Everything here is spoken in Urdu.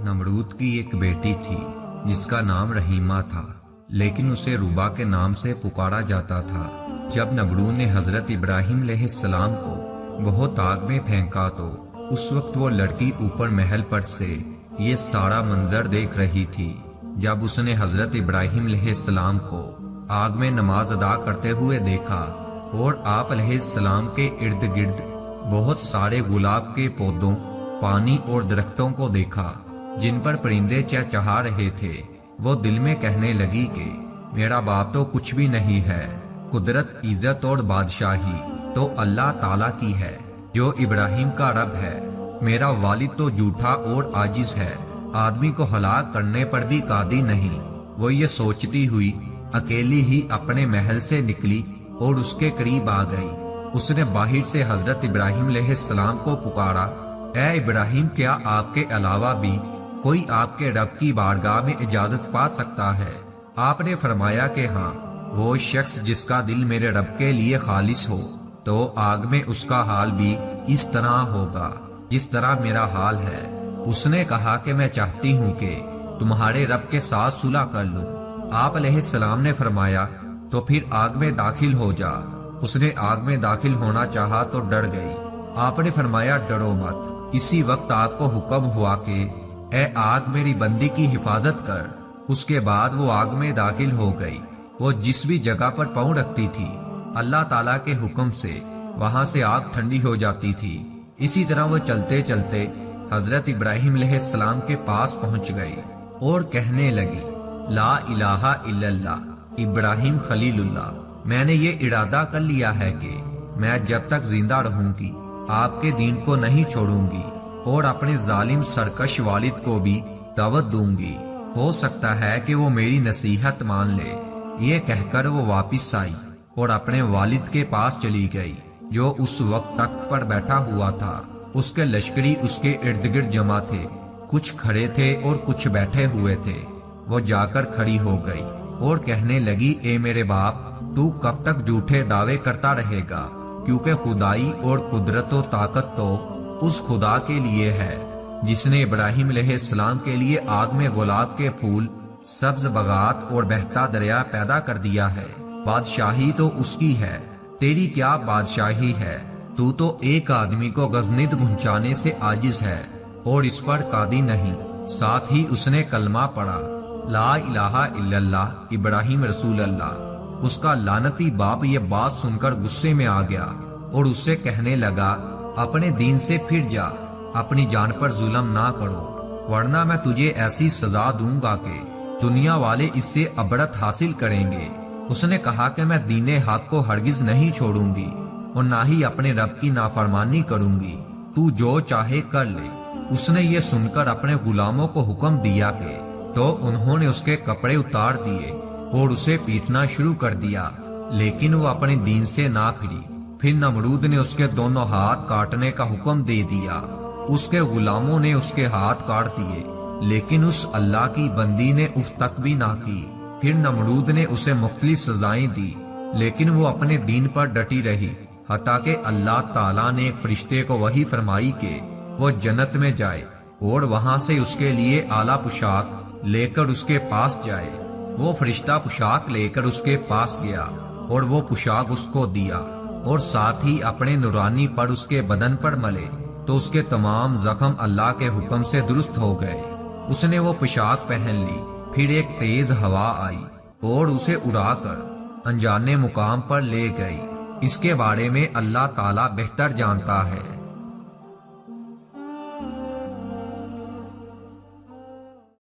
نمرود کی ایک بیٹی تھی جس کا نام رحیمہ تھا، لیکن اسے ربا کے نام سے پکارا جاتا تھا۔ جب نمرود نے حضرت ابراہیم علیہ السلام کو بہت آگ میں پھینکا تو اس وقت وہ لڑکی اوپر محل پر سے یہ سارا منظر دیکھ رہی تھی۔ جب اس نے حضرت ابراہیم علیہ السلام کو آگ میں نماز ادا کرتے ہوئے دیکھا اور آپ علیہ السلام کے ارد گرد بہت سارے گلاب کے پودوں، پانی اور درختوں کو دیکھا جن پر پرندے چہچہا رہے تھے، وہ دل میں کہنے لگی کہ میرا باپ تو کچھ بھی نہیں ہے، قدرت، عزت اور بادشاہی تو اللہ تعالیٰ کی ہے جو ابراہیم کا رب ہے۔ میرا والد تو جھوٹا اور عاجز ہے، آدمی کو ہلاک کرنے پر بھی قادر نہیں۔ وہ یہ سوچتی ہوئی اکیلی ہی اپنے محل سے نکلی اور اس کے قریب آ گئی۔ اس نے باہر سے حضرت ابراہیم علیہ السلام کو پکارا، اے ابراہیم، کیا آپ کے علاوہ بھی کوئی آپ کے رب کی بارگاہ میں اجازت پا سکتا ہے؟ آپ نے فرمایا کہ ہاں، وہ شخص جس کا دل میرے رب کے لیے خالص ہو تو آگ میں اس کا حال بھی اس طرح ہوگا جس طرح میرا حال ہے۔ اس نے کہا کہ میں چاہتی ہوں کہ تمہارے رب کے ساتھ صلح کر لوں۔ آپ علیہ السلام نے فرمایا تو پھر آگ میں داخل ہو جا۔ اس نے آگ میں داخل ہونا چاہا تو ڈر گئی۔ آپ نے فرمایا ڈرو مت۔ اسی وقت آپ کو حکم ہوا کہ اے آگ، میری بندی کی حفاظت کر۔ اس کے بعد وہ آگ میں داخل ہو گئی۔ وہ جس بھی جگہ پر پاؤں رکھتی تھی اللہ تعالیٰ کے حکم سے وہاں سے آگ ٹھنڈی ہو جاتی تھی۔ اسی طرح وہ چلتے چلتے حضرت ابراہیم علیہ السلام کے پاس پہنچ گئی اور کہنے لگی، لا الہ الا اللہ، ابراہیم خلیل اللہ، میں نے یہ ارادہ کر لیا ہے کہ میں جب تک زندہ رہوں گی آپ کے دین کو نہیں چھوڑوں گی اور اپنے ظالم سرکش والد کو بھی دعوت دوں گی، ہو سکتا ہے کہ وہ میری نصیحت مان لے۔ یہ کہہ کر وہ واپس آئی اور اپنے والد کے پاس چلی گئی جو اس وقت تخت پر بیٹھا ہوا تھا۔ اس کے لشکری اس کے ارد گرد جمع تھے، کچھ کھڑے تھے اور کچھ بیٹھے ہوئے تھے۔ وہ جا کر کھڑی ہو گئی اور کہنے لگی، اے میرے باپ، تو کب تک جھوٹے دعوے کرتا رہے گا؟ کیونکہ خدائی اور قدرت و طاقت تو اس خدا کے لیے ہے جس نے ابراہیم علیہ السلام کے لیے آگ میں گلاب کے پھول، سبز باغات اور بہتا دریا پیدا کر دیا ہے۔ بادشاہی تو اس کی ہے، تیری کیا بادشاہی ہے؟ تو ایک آدمی کو غزنید پہنچانے سے عاجز ہے اور اس پر قادر نہیں۔ ساتھ ہی اس نے کلمہ پڑھا، لا الہ الا اللہ، ابراہیم رسول اللہ۔ اس کا لعنتی باپ یہ بات سن کر غصے میں آ گیا اور اس سے کہنے لگا، اپنے دین سے پھر جا، اپنی جان پر ظلم نہ کرو، ورنہ میں تجھے ایسی سزا دوں گا کہ دنیا والے اس سے عبرت حاصل کریں گے۔ اس نے کہا کہ میں دین حق کو ہرگز نہیں چھوڑوں گی اور نہ ہی اپنے رب کی نافرمانی کروں گی، تو جو چاہے کر لے۔ اس نے یہ سن کر اپنے غلاموں کو حکم دیا کہ تو انہوں نے اس کے کپڑے اتار دیے اور اسے پیٹنا شروع کر دیا، لیکن وہ اپنے دین سے نہ پھری۔ پھر نمرود نے اس کے دونوں ہاتھ کاٹنے کا حکم دے دیا۔ اس کے غلاموں نے اس کے ہاتھ کاٹ دیے، لیکن اس اللہ کی بندی نے اف تک بھی نہ کی۔ پھر نمرود نے اسے مختلف سزائیں دی، لیکن وہ اپنے دین پر ڈٹی رہی، حتیٰ کہ اللہ تعالیٰ نے ایک فرشتے کو وحی فرمائی کہ وہ جنت میں جائے اور وہاں سے اس کے لیے اعلیٰ پوشاک لے کر اس کے پاس جائے۔ وہ فرشتہ پوشاک لے کر اس کے پاس گیا اور وہ پوشاک اس کو دیا اور ساتھ ہی اپنے نورانی پر اس کے بدن پر ملے تو اس کے تمام زخم اللہ کے حکم سے درست ہو گئے۔ اس نے وہ پوشاک پہن لی۔ پھر ایک تیز ہوا آئی اور اسے اڑا کر انجانے مقام پر لے گئی۔ اس کے بارے میں اللہ تعالیٰ بہتر جانتا ہے۔